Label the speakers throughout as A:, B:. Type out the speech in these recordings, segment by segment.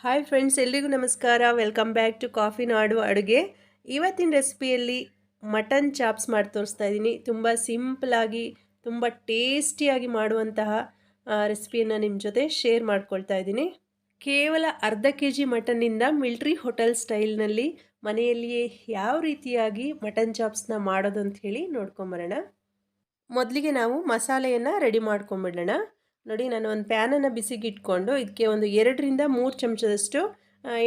A: Hi friends, ಎಲ್ರಿಗೂ ನಮಸ್ಕಾರ. Welcome back to coffee ನಾಡು ಅಡುಗೆ. ಇವತ್ತಿನ ರೆಸಿಪಿಯಲ್ಲಿ ಮಟನ್ ಚಾಪ್ಸ್ ಮಾಡಿ ತೋರಿಸ್ತಾ ಇದ್ದೀನಿ. ತುಂಬ ಸಿಂಪಲಾಗಿ ತುಂಬ ಟೇಸ್ಟಿಯಾಗಿ ಮಾಡುವಂತಹ ರೆಸಿಪಿಯನ್ನು ನಿಮ್ಮ ಜೊತೆ ಶೇರ್ ಮಾಡ್ಕೊಳ್ತಾ ಇದ್ದೀನಿ. ಕೇವಲ ಅರ್ಧ ಕೆಜಿ ಮಟನ್ನಿಂದ ಮಿಲ್ಟ್ರಿ ಹೋಟೆಲ್ ಸ್ಟೈಲ್ನಲ್ಲಿ ಮನೆಯಲ್ಲಿಯೇ ಯಾವ ರೀತಿಯಾಗಿ ಮಟನ್ ಚಾಪ್ಸ್ನ ಮಾಡೋದು ಅಂತ ಹೇಳಿ ನೋಡ್ಕೊಂಬರೋಣ. ಮೊದಲಿಗೆ ನಾವು ಮಸಾಲೆಯನ್ನು ರೆಡಿ ಮಾಡ್ಕೊಂಬಿಡೋಣ. ನೋಡಿ, ನಾನು ಒಂದು ಪ್ಯಾನನ್ನು ಬಿಸಿಗೆ ಇಟ್ಕೊಂಡು ಇದಕ್ಕೆ ಒಂದು 2ರಿಂದ 3 ಚಮಚದಷ್ಟು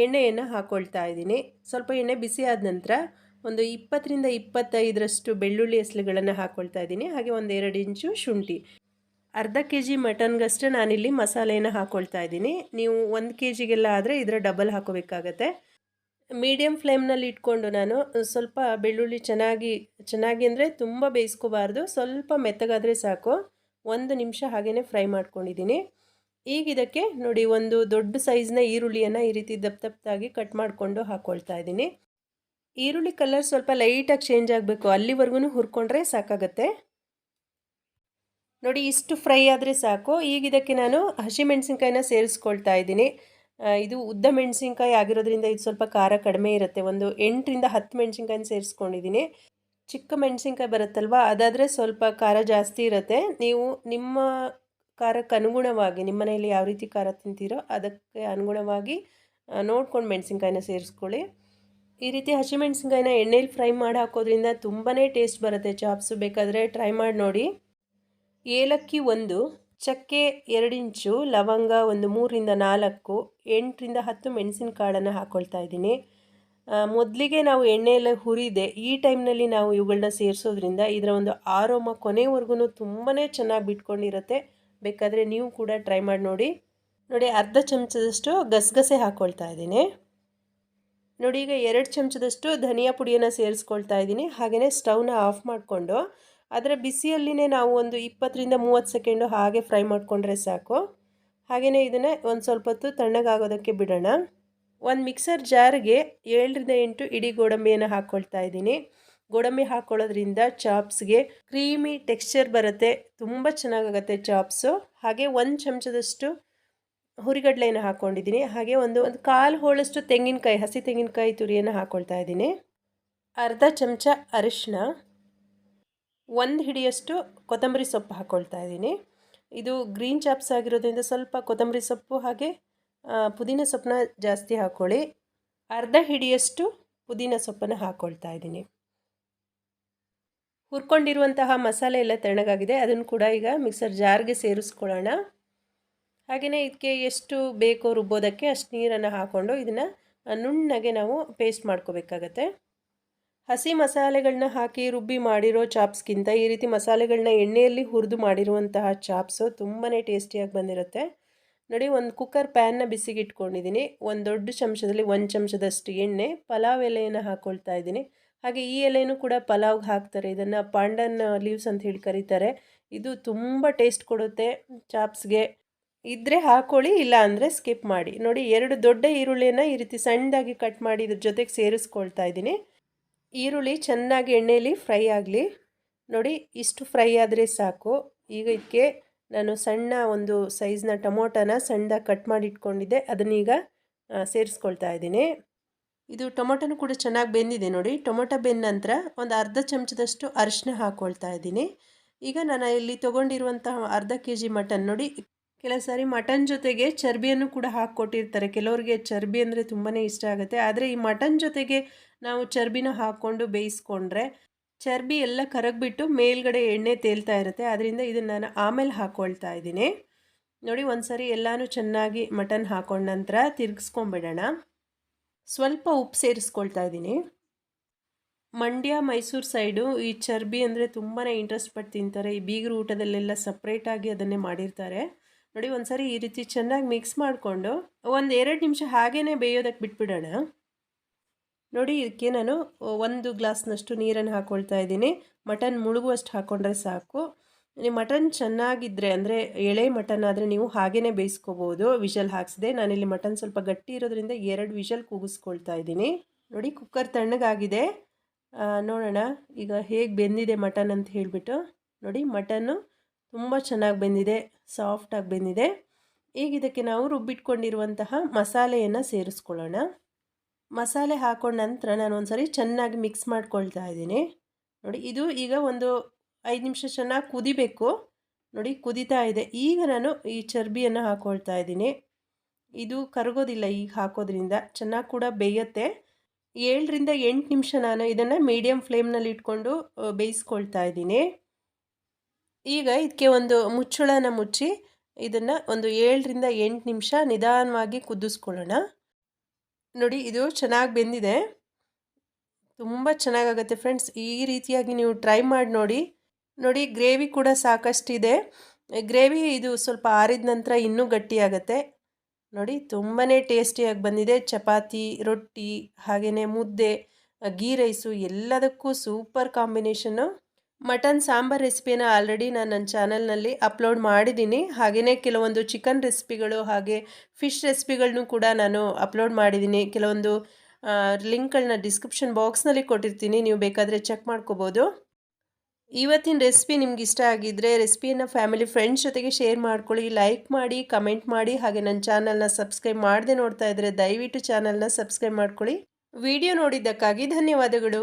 A: ಎಣ್ಣೆಯನ್ನು ಹಾಕ್ಕೊಳ್ತಾ ಇದ್ದೀನಿ. ಸ್ವಲ್ಪ ಎಣ್ಣೆ ಬಿಸಿ ಆದ ನಂತರ ಒಂದು 20ರಿಂದ 25ರಷ್ಟು ಬೆಳ್ಳುಳ್ಳಿ ಹೆಸರುಗಳನ್ನು ಹಾಕ್ಕೊಳ್ತಾ ಇದ್ದೀನಿ. ಹಾಗೆ ಒಂದು 2 ಇಂಚು ಶುಂಠಿ. ಅರ್ಧ ಕೆ ಜಿ ಮಟನ್ಗಷ್ಟೇ ನಾನಿಲ್ಲಿ ಮಸಾಲೆಯನ್ನು ಹಾಕ್ಕೊಳ್ತಾ ಇದ್ದೀನಿ. ನೀವು 1 ಕೆ ಜಿಗೆಲ್ಲ ಆದರೆ ಇದರ ಡಬಲ್ ಹಾಕೋಬೇಕಾಗತ್ತೆ. ಮೀಡಿಯಮ್ ಫ್ಲೇಮ್ನಲ್ಲಿ ಇಟ್ಕೊಂಡು ನಾನು ಸ್ವಲ್ಪ ಬೆಳ್ಳುಳ್ಳಿ ಚೆನ್ನಾಗಿ ಅಂದರೆ ತುಂಬ ಬೇಯಿಸ್ಕೋಬಾರ್ದು, ಸ್ವಲ್ಪ ಮೆತ್ತಗಾದರೆ ಸಾಕು. 1 ನಿಮಿಷ ಹಾಗೇ ಫ್ರೈ ಮಾಡ್ಕೊಂಡಿದ್ದೀನಿ. ಈಗ ಇದಕ್ಕೆ ನೋಡಿ, ಒಂದು ದೊಡ್ಡ ಸೈಜ್ನ ಈರುಳ್ಳಿಯನ್ನು ಈ ರೀತಿ ದಪ್ಪದಾಗಿ ಕಟ್ ಮಾಡಿಕೊಂಡು ಹಾಕ್ಕೊಳ್ತಾ ಇದ್ದೀನಿ. ಈರುಳ್ಳಿ ಕಲರ್ ಸ್ವಲ್ಪ ಲೈಟಾಗಿ ಚೇಂಜ್ ಆಗಬೇಕು, ಅಲ್ಲಿವರೆಗೂ ಹುರ್ಕೊಂಡ್ರೆ ಸಾಕಾಗತ್ತೆ. ನೋಡಿ, ಇಷ್ಟು ಫ್ರೈ ಆದರೆ ಸಾಕು. ಈಗ ಇದಕ್ಕೆ ನಾನು ಹಸಿಮೆಣಸಿನ್ಕಾಯಿನ ಸೇರಿಸ್ಕೊಳ್ತಾ ಇದ್ದೀನಿ. ಇದು ಉದ್ದ ಮೆಣಸಿನ್ಕಾಯಿ ಆಗಿರೋದ್ರಿಂದ ಇದು ಸ್ವಲ್ಪ ಖಾರ ಕಡಿಮೆ ಇರುತ್ತೆ. ಒಂದು 8ರಿಂದ 10 ಮೆಣಸಿನ್ಕಾಯಿನ ಸೇರಿಸ್ಕೊಂಡಿದ್ದೀನಿ. ಚಿಕ್ಕ ಮೆಣಸಿನ್ಕಾಯಿ ಬರುತ್ತಲ್ವ, ಅದಾದರೆ ಸ್ವಲ್ಪ ಖಾರ ಜಾಸ್ತಿ ಇರುತ್ತೆ. ನೀವು ನಿಮ್ಮ ಖಾರಕ್ಕೆ ಅನುಗುಣವಾಗಿ, ನಿಮ್ಮ ಮನೆಯಲ್ಲಿ ಯಾವ ರೀತಿ ಖಾರ ತಿಂತೀರೋ ಅದಕ್ಕೆ ಅನುಗುಣವಾಗಿ ನೋಡ್ಕೊಂಡು ಮೆಣಸಿನ್ಕಾಯಿನ ಸೇರಿಸ್ಕೊಳ್ಳಿ. ಈ ರೀತಿ ಹಸಿಮೆಣಸಿನ್ಕಾಯಿನ ಎಣ್ಣೆಲಿ ಫ್ರೈ ಮಾಡಿ ಹಾಕೋದ್ರಿಂದ ತುಂಬಾ ಟೇಸ್ಟ್ ಬರುತ್ತೆ ಚಾಪ್ಸು. ಬೇಕಾದರೆ ಟ್ರೈ ಮಾಡಿ ನೋಡಿ. ಏಲಕ್ಕಿ 1, ಚಕ್ಕೆ 2 ಇಂಚು, ಲವಂಗ ಒಂದು 3ರಿಂದ 4, 8ರಿಂದ 10 ಮೆಣಸಿನಕಾಳನ್ನು ಹಾಕ್ಕೊಳ್ತಾ ಇದ್ದೀನಿ. ಮೊದಲಿಗೆ ನಾವು ಎಣ್ಣೆಯಲ್ಲಿ ಹುರಿದೆ, ಈ ಟೈಮ್ನಲ್ಲಿ ನಾವು ಇವುಗಳನ್ನ ಸೇರಿಸೋದ್ರಿಂದ ಇದರ ಒಂದು ಆರೋಮ ಕೊನೆವರೆಗೂ ತುಂಬಾ ಚೆನ್ನಾಗಿ ಬಿಟ್ಕೊಂಡಿರುತ್ತೆ. ಬೇಕಾದರೆ ನೀವು ಕೂಡ ಟ್ರೈ ಮಾಡಿ ನೋಡಿ. ನೋಡಿ, ಅರ್ಧ ಚಮಚದಷ್ಟು ಗಸಗಸೆ ಹಾಕ್ಕೊಳ್ತಾ ಇದ್ದೀನಿ. ನೋಡಿ, ಈಗ 2 ಚಮಚದಷ್ಟು ಧನಿಯಾ ಪುಡಿಯನ್ನು ಸೇರಿಸ್ಕೊಳ್ತಾ ಇದ್ದೀನಿ. ಹಾಗೆಯೇ ಸ್ಟವ್ನ ಆಫ್ ಮಾಡಿಕೊಂಡು ಅದರ ಬಿಸಿಯಲ್ಲಿನೇ ನಾವು ಒಂದು 20ರಿಂದ 30 ಸೆಕೆಂಡು ಹಾಗೆ ಫ್ರೈ ಮಾಡಿಕೊಂಡ್ರೆ ಸಾಕು. ಹಾಗೆಯೇ ಇದನ್ನು ಒಂದು ಸ್ವಲ್ಪ ಹೊತ್ತು ತಣ್ಣಗಾಗೋದಕ್ಕೆ ಬಿಡೋಣ. ಒಂದು ಮಿಕ್ಸರ್ ಜಾರ್ಗೆ 7ರಿಂದ 8 ಇಡೀ ಗೋಡಂಬಿಯನ್ನು ಹಾಕ್ಕೊಳ್ತಾ ಇದ್ದೀನಿ. ಗೋಡಂಬಿ ಹಾಕ್ಕೊಳ್ಳೋದ್ರಿಂದ ಚಾಪ್ಸ್ಗೆ ಕ್ರೀಮಿ ಟೆಕ್ಸ್ಚರ್ ಬರುತ್ತೆ, ತುಂಬ ಚೆನ್ನಾಗಾಗುತ್ತೆ ಚಾಪ್ಸು. ಹಾಗೆ 1 ಚಮಚದಷ್ಟು ಹುರಿಗಡಲೆಯನ್ನು ಹಾಕ್ಕೊಂಡಿದ್ದೀನಿ. ಹಾಗೆ ಒಂದು 1/4 ಹೋಳಷ್ಟು ತೆಂಗಿನಕಾಯಿ, ಹಸಿ ತೆಂಗಿನಕಾಯಿ ತುರಿಯನ್ನು ಹಾಕ್ಕೊಳ್ತಾ ಇದ್ದೀನಿ. ಅರ್ಧ ಚಮಚ ಅರಿಶಿನ, 1 ಹಿಡಿಯಷ್ಟು ಕೊತ್ತಂಬರಿ ಸೊಪ್ಪು ಹಾಕ್ಕೊಳ್ತಾ ಇದ್ದೀನಿ. ಇದು ಗ್ರೀನ್ ಚಾಪ್ಸ್ ಆಗಿರೋದ್ರಿಂದ ಸ್ವಲ್ಪ ಕೊತ್ತಂಬರಿ ಸೊಪ್ಪು ಹಾಗೆ ಪುದೀನ ಸೊಪ್ಪನ್ನ ಜಾಸ್ತಿ ಹಾಕ್ಕೊಳ್ಳಿ. ಅರ್ಧ ಹಿಡಿಯಷ್ಟು ಪುದೀನ ಸೊಪ್ಪನ್ನು ಹಾಕ್ಕೊಳ್ತಾ ಇದ್ದೀನಿ. ಹುರ್ಕೊಂಡಿರುವಂತಹ ಮಸಾಲೆ ಎಲ್ಲ ತಣ್ಣಗಾಗಿದೆ, ಅದನ್ನು ಕೂಡ ಈಗ ಮಿಕ್ಸರ್ ಜಾರ್ಗೆ ಸೇರಿಸ್ಕೊಳ್ಳೋಣ. ಹಾಗೆಯೇ ಇದಕ್ಕೆ ಎಷ್ಟು ಬೇಕೋ ರುಬ್ಬೋದಕ್ಕೆ ಅಷ್ಟು ನೀರನ್ನು ಹಾಕ್ಕೊಂಡು ಇದನ್ನು ನುಣ್ಣಗೆ ನಾವು ಪೇಸ್ಟ್ ಮಾಡ್ಕೋಬೇಕಾಗತ್ತೆ. ಹಸಿ ಮಸಾಲೆಗಳನ್ನ ಹಾಕಿ ರುಬ್ಬಿ ಮಾಡಿರೋ ಚಾಪ್ಸ್ಗಿಂತ ಈ ರೀತಿ ಮಸಾಲೆಗಳನ್ನ ಎಣ್ಣೆಯಲ್ಲಿ ಹುರಿದು ಮಾಡಿರುವಂತಹ ಚಾಪ್ಸು ತುಂಬಾ ಟೇಸ್ಟಿಯಾಗಿ ಬಂದಿರುತ್ತೆ. ನೋಡಿ, ಒಂದು ಕುಕ್ಕರ್ ಪ್ಯಾನ್ನ ಬಿಸಿಗೆ ಇಟ್ಕೊಂಡಿದ್ದೀನಿ. ಒಂದು ದೊಡ್ಡ ಚಮಚದಲ್ಲಿ 1 ಚಮಚದಷ್ಟು ಎಣ್ಣೆ, ಪಲಾವ್ ಎಲೆಯನ್ನು ಹಾಕ್ಕೊಳ್ತಾ ಇದ್ದೀನಿ. ಹಾಗೆ ಈ ಎಲೆನೂ ಕೂಡ ಪಲಾವ್ಗೆ ಹಾಕ್ತಾರೆ. ಇದನ್ನು ಪಾಂಡನ್ ಲೀವ್ಸ್ ಅಂತ ಹೇಳಿ ಕರೀತಾರೆ. ಇದು ತುಂಬ ಟೇಸ್ಟ್ ಕೊಡುತ್ತೆ ಚಾಪ್ಸ್ಗೆ. ಇದ್ದರೆ ಹಾಕ್ಕೊಳ್ಳಿ, ಇಲ್ಲ ಅಂದರೆ ಸ್ಕಿಪ್ ಮಾಡಿ. ನೋಡಿ, 2 ದೊಡ್ಡ ಈರುಳ್ಳಿಯನ್ನು ಈ ರೀತಿ ಸಣ್ಣದಾಗಿ ಕಟ್ ಮಾಡಿ ಇದ್ರ ಜೊತೆಗೆ ಸೇರಿಸ್ಕೊಳ್ತಾ ಇದ್ದೀನಿ. ಈರುಳ್ಳಿ ಚೆನ್ನಾಗಿ ಎಣ್ಣೆಯಲ್ಲಿ ಫ್ರೈ ಆಗಲಿ. ನೋಡಿ, ಇಷ್ಟು ಫ್ರೈ ಆದರೆ ಸಾಕು. ಈಗ ಇದಕ್ಕೆ ನಾನು ಸಣ್ಣ ಒಂದು ಸೈಜ್ನ ಟೊಮೊಟೊನ ಸಣ್ಣದಾಗಿ ಕಟ್ ಮಾಡಿ ಇಟ್ಕೊಂಡಿದ್ದೆ, ಅದನ್ನೀಗ ಸೇರಿಸ್ಕೊಳ್ತಾ ಇದ್ದೀನಿ. ಇದು ಟೊಮೊಟೊನೂ ಕೂಡ ಚೆನ್ನಾಗಿ ಬೆಂದಿದೆ. ನೋಡಿ, ಟೊಮೊಟೊ ಬೆಂದ ನಂತರ ಒಂದು ಅರ್ಧ ಚಮಚದಷ್ಟು ಅರಿಶಿನ ಹಾಕ್ಕೊಳ್ತಾ ಇದ್ದೀನಿ. ಈಗ ನಾನು ಇಲ್ಲಿ ತೊಗೊಂಡಿರುವಂತಹ ಅರ್ಧ ಕೆ ಜಿ ಮಟನ್, ನೋಡಿ, ಕೆಲವು ಸಾರಿ ಮಟನ್ ಜೊತೆಗೆ ಚರ್ಬಿಯನ್ನು ಕೂಡ ಹಾಕ್ಕೊಟ್ಟಿರ್ತಾರೆ. ಕೆಲವರಿಗೆ ಚರ್ಬಿ ಅಂದರೆ ತುಂಬಾ ಇಷ್ಟ ಆಗುತ್ತೆ. ಆದರೆ ಈ ಮಟನ್ ಜೊತೆಗೆ ನಾವು ಚರ್ಬಿನ ಹಾಕ್ಕೊಂಡು ಬೇಯಿಸ್ಕೊಂಡ್ರೆ ಚರ್ಬಿ ಎಲ್ಲ ಕರಗಿಬಿಟ್ಟು ಮೇಲ್ಗಡೆ ಎಣ್ಣೆ ತೇಲ್ತಾ ಇರುತ್ತೆ. ಆದ್ದರಿಂದ ಇದನ್ನು ನಾನು ಆಮೇಲೆ ಹಾಕ್ಕೊಳ್ತಾ ಇದ್ದೀನಿ. ನೋಡಿ, ಒಂದು ಸಾರಿ ಎಲ್ಲನೂ ಚೆನ್ನಾಗಿ ಮಟನ್ ಹಾಕೊಂಡ ನಂತರ ತಿರುಗಿಸ್ಕೊಂಬಿಡೋಣ. ಸ್ವಲ್ಪ ಉಪ್ಪು ಸೇರಿಸ್ಕೊಳ್ತಾ ಇದ್ದೀನಿ. ಮಂಡ್ಯ ಮೈಸೂರು ಸೈಡು ಈ ಚರ್ಬಿ ಅಂದರೆ ತುಂಬಾ ಇಂಟ್ರೆಸ್ಟ್ ಪಟ್ಟು ತಿಂತಾರೆ. ಈ ಬೀಗರು ಊಟದಲ್ಲೆಲ್ಲ ಸಪ್ರೇಟಾಗಿ ಅದನ್ನೇ ಮಾಡಿರ್ತಾರೆ. ನೋಡಿ, ಒಂದು ಸಾರಿ ಈ ರೀತಿ ಚೆನ್ನಾಗಿ ಮಿಕ್ಸ್ ಮಾಡಿಕೊಂಡು ಒಂದು 2 ನಿಮಿಷ ಹಾಗೇ ಬೇಯೋದಕ್ಕೆ ಬಿಟ್ಬಿಡೋಣ. ನೋಡಿ, ಇದಕ್ಕೆ ನಾನು 1 ಗ್ಲಾಸ್ನಷ್ಟು ನೀರನ್ನು ಹಾಕ್ಕೊಳ್ತಾ ಇದ್ದೀನಿ. ಮಟನ್ ಮುಳುಗುವಷ್ಟು ಹಾಕ್ಕೊಂಡ್ರೆ ಸಾಕು. ನೀವು ಮಟನ್ ಚೆನ್ನಾಗಿದ್ದರೆ, ಅಂದರೆ ಎಳೆ ಮಟನ್ ಆದರೆ ನೀವು ಹಾಗೇ ಬೇಯಿಸ್ಕೋಬೋದು ವಿಷಲ್ ಹಾಕ್ಸಿದೆ. ನಾನಿಲ್ಲಿ ಮಟನ್ ಸ್ವಲ್ಪ ಗಟ್ಟಿ ಇರೋದ್ರಿಂದ 2 ವಿಷಲ್ ಕೂಗಿಸ್ಕೊಳ್ತಾ ಇದ್ದೀನಿ. ನೋಡಿ, ಕುಕ್ಕರ್ ತಣ್ಣಗಾಗಿದೆ. ನೋಡೋಣ ಈಗ ಹೇಗೆ ಬೆಂದಿದೆ ಮಟನ್ ಅಂತ ಹೇಳಿಬಿಟ್ಟು. ನೋಡಿ, ಮಟನ್ನು ತುಂಬ ಚೆನ್ನಾಗಿ ಬೆಂದಿದೆ, ಸಾಫ್ಟಾಗಿ ಬೆಂದಿದೆ. ಈಗ ಇದಕ್ಕೆ ನಾವು ರುಬ್ಬಿಟ್ಕೊಂಡಿರುವಂತಹ ಮಸಾಲೆಯನ್ನು ಸೇರಿಸ್ಕೊಳ್ಳೋಣ. ಮಸಾಲೆ ಹಾಕೊಂಡ ನಂತರ ನಾನು ಒಂದ್ಸರಿ ಚೆನ್ನಾಗಿ ಮಿಕ್ಸ್ ಮಾಡ್ಕೊಳ್ತಾ ಇದ್ದೀನಿ. ನೋಡಿ ಇದು ಈಗ ಒಂದು 5 ನಿಮಿಷ ಚೆನ್ನಾಗಿ ಕುದಿಬೇಕು. ನೋಡಿ ಕುದೀತಾ ಇದೆ. ಈಗ ನಾನು ಈ ಚರ್ಬಿಯನ್ನು ಹಾಕ್ಕೊಳ್ತಾ ಇದ್ದೀನಿ. ಇದು ಕರಗೋದಿಲ್ಲ ಈಗ ಹಾಕೋದ್ರಿಂದ, ಚೆನ್ನಾಗಿ ಕೂಡ ಬೇಯುತ್ತೆ. 7 ರಿಂದ 8 ನಿಮಿಷ ನಾನು ಇದನ್ನು ಮೀಡಿಯಮ್ ಫ್ಲೇಮ್ನಲ್ಲಿ ಇಟ್ಕೊಂಡು ಬೇಯಿಸ್ಕೊಳ್ತಾ ಇದ್ದೀನಿ. ಈಗ ಇದಕ್ಕೆ ಒಂದು ಮುಚ್ಚಳನ ಮುಚ್ಚಿ ಇದನ್ನು ಒಂದು 7 ರಿಂದ 8 ನಿಮಿಷ ನಿಧಾನವಾಗಿ ಕುದಿಸ್ಕೊಳ್ಳೋಣ. ನೋಡಿ ಇದು ಚೆನ್ನಾಗಿ ಬೆಂದಿದೆ. ತುಂಬ ಚೆನ್ನಾಗಾಗುತ್ತೆ ಫ್ರೆಂಡ್ಸ್. ಈ ರೀತಿಯಾಗಿ ನೀವು ಟ್ರೈ ಮಾಡಿ ನೋಡಿ. ನೋಡಿ ಗ್ರೇವಿ ಕೂಡ ಸಾಕಷ್ಟಿದೆ. ಗ್ರೇವಿ ಇದು ಸ್ವಲ್ಪ ಆರಿದ ನಂತರ ಇನ್ನೂ ಗಟ್ಟಿಯಾಗುತ್ತೆ. ನೋಡಿ ತುಂಬಾ ಟೇಸ್ಟಿಯಾಗಿ ಬಂದಿದೆ. ಚಪಾತಿ, ರೊಟ್ಟಿ, ಹಾಗೆಯೇ ಮುದ್ದೆ, ಗೀ ರೈಸು ಎಲ್ಲದಕ್ಕೂ ಸೂಪರ್ ಕಾಂಬಿನೇಷನ್ನು. ಮಟನ್ ಸಾಂಬಾರ್ ರೆಸಿಪಿನ ಆಲ್ರೆಡಿ ನಾನು ನನ್ನ ಚಾನಲ್ನಲ್ಲಿ ಅಪ್ಲೋಡ್ ಮಾಡಿದ್ದೀನಿ. ಹಾಗೆಯೇ ಕೆಲವೊಂದು ಚಿಕನ್ ರೆಸಿಪಿಗಳು ಹಾಗೆ ಫಿಶ್ ರೆಸಿಪಿಗಳನ್ನೂ ಕೂಡ ನಾನು ಅಪ್ಲೋಡ್ ಮಾಡಿದ್ದೀನಿ. ಕೆಲವೊಂದು ಲಿಂಕ್ಗಳನ್ನ ಡಿಸ್ಕ್ರಿಪ್ಷನ್ ಬಾಕ್ಸ್ನಲ್ಲಿ ಕೊಟ್ಟಿರ್ತೀನಿ, ನೀವು ಬೇಕಾದರೆ ಚೆಕ್ ಮಾಡ್ಕೋಬೋದು. ಇವತ್ತಿನ ರೆಸಿಪಿ ನಿಮ್ಗೆ ಇಷ್ಟ ಆಗಿದ್ದರೆ ರೆಸಿಪಿಯನ್ನು ಫ್ಯಾಮಿಲಿ ಫ್ರೆಂಡ್ಸ್ ಜೊತೆಗೆ ಶೇರ್ ಮಾಡ್ಕೊಳ್ಳಿ, ಲೈಕ್ ಮಾಡಿ, ಕಮೆಂಟ್ ಮಾಡಿ. ಹಾಗೆ ನನ್ನ ಚಾನಲ್ನ ಸಬ್ಸ್ಕ್ರೈಬ್ ಮಾಡದೆ ನೋಡ್ತಾ ಇದ್ದರೆ ದಯವಿಟ್ಟು ಚಾನಲ್ನ ಸಬ್ಸ್ಕ್ರೈಬ್ ಮಾಡ್ಕೊಳ್ಳಿ. ವಿಡಿಯೋ ನೋಡಿದ್ದಕ್ಕಾಗಿ ಧನ್ಯವಾದಗಳು.